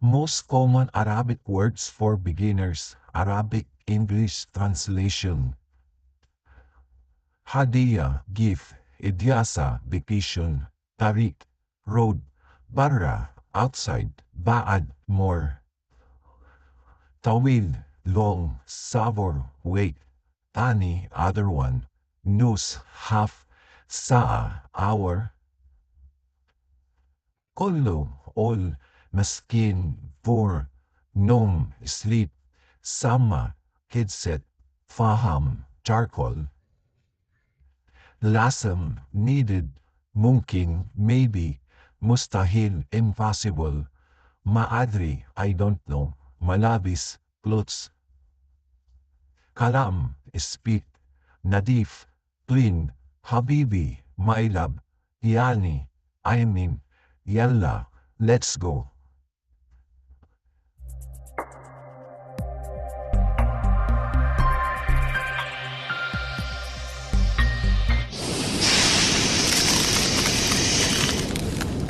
Most common Arabic words for beginners. Arabic English translation. Hadiya, gift. Idyasa, vacation. Tarik, road. Barra, outside. Baad, more. Tawil, long. Savor, wait. Tani, other one. Nus, half. Saa, hour. Kullu, all. Maskin, for. Nom, sleep. Sama, headset. Faham, charcoal. Lasam, needed. Mungkin, maybe. Mustahil, impossible. Maadri, I don't know. Malabis, clothes. Kalam, speak. Nadif, clean. Habibi, my love. Yani, I mean. Yalla, let's go.